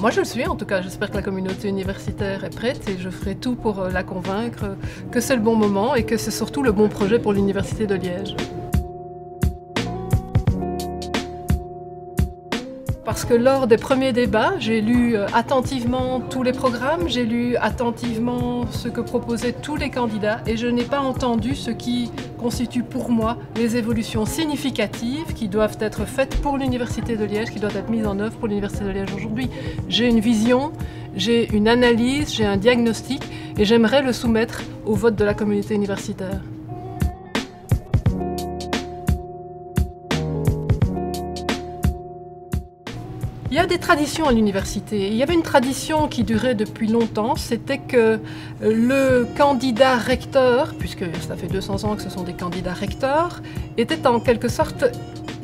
Moi je le suis en tout cas, j'espère que la communauté universitaire est prête et je ferai tout pour la convaincre que c'est le bon moment et que c'est surtout le bon projet pour l'Université de Liège. Parce que lors des premiers débats, j'ai lu attentivement tous les programmes, j'ai lu attentivement ce que proposaient tous les candidats et je n'ai pas entendu ce qui constitue pour moi les évolutions significatives qui doivent être faites pour l'Université de Liège, qui doivent être mises en œuvre pour l'Université de Liège aujourd'hui. J'ai une vision, j'ai une analyse, j'ai un diagnostic et j'aimerais le soumettre au vote de la communauté universitaire. Il y a des traditions à l'université. Il y avait une tradition qui durait depuis longtemps, c'était que le candidat recteur, puisque ça fait 200 ans que ce sont des candidats recteurs, était en quelque sorte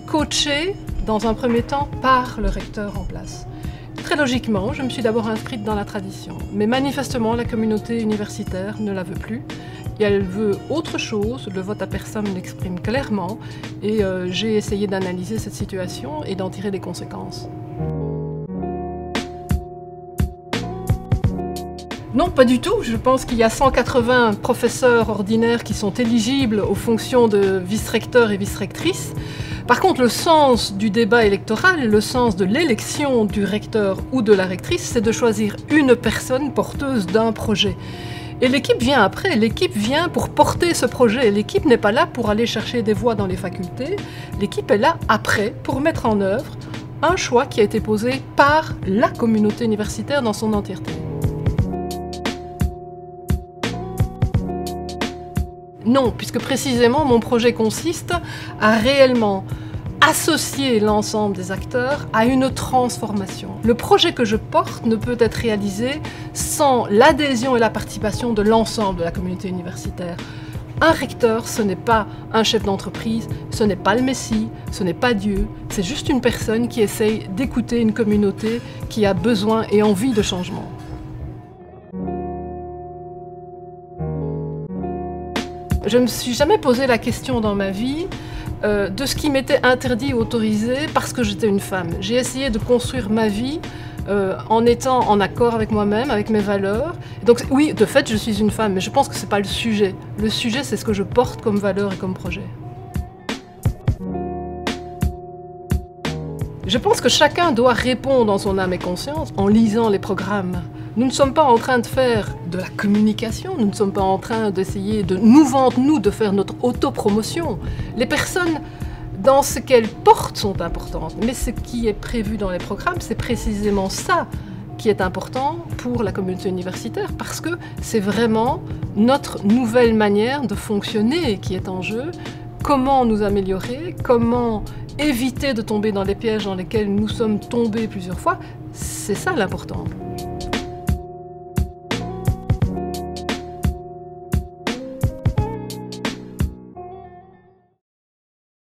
coaché dans un premier temps par le recteur en place. Très logiquement, je me suis d'abord inscrite dans la tradition, mais manifestement la communauté universitaire ne la veut plus. Et elle veut autre chose, le vote à personne l'exprime clairement, et j'ai essayé d'analyser cette situation et d'en tirer des conséquences. Non, pas du tout. Je pense qu'il y a 180 professeurs ordinaires qui sont éligibles aux fonctions de vice-recteur et vice-rectrice. Par contre, le sens du débat électoral, le sens de l'élection du recteur ou de la rectrice, c'est de choisir une personne porteuse d'un projet. Et l'équipe vient après, l'équipe vient pour porter ce projet. L'équipe n'est pas là pour aller chercher des voix dans les facultés, l'équipe est là après pour mettre en œuvre un choix qui a été posé par la communauté universitaire dans son entièreté. Non, puisque précisément mon projet consiste à réellement associer l'ensemble des acteurs à une transformation. Le projet que je porte ne peut être réalisé sans l'adhésion et la participation de l'ensemble de la communauté universitaire. Un recteur, ce n'est pas un chef d'entreprise, ce n'est pas le Messie, ce n'est pas Dieu, c'est juste une personne qui essaye d'écouter une communauté qui a besoin et envie de changement. Je ne me suis jamais posé la question dans ma vie de ce qui m'était interdit ou autorisé parce que j'étais une femme. J'ai essayé de construire ma vie en étant en accord avec moi-même, avec mes valeurs. Donc oui, de fait, je suis une femme, mais je pense que ce n'est pas le sujet. Le sujet, c'est ce que je porte comme valeur et comme projet. Je pense que chacun doit répondre en son âme et conscience en lisant les programmes. Nous ne sommes pas en train de faire de la communication, nous ne sommes pas en train d'essayer de nous vendre, nous, de faire notre autopromotion. Les personnes, dans ce qu'elles portent, sont importantes, mais ce qui est prévu dans les programmes, c'est précisément ça qui est important pour la communauté universitaire, parce que c'est vraiment notre nouvelle manière de fonctionner qui est en jeu. Comment nous améliorer, comment éviter de tomber dans les pièges dans lesquels nous sommes tombés plusieurs fois, c'est ça l'important.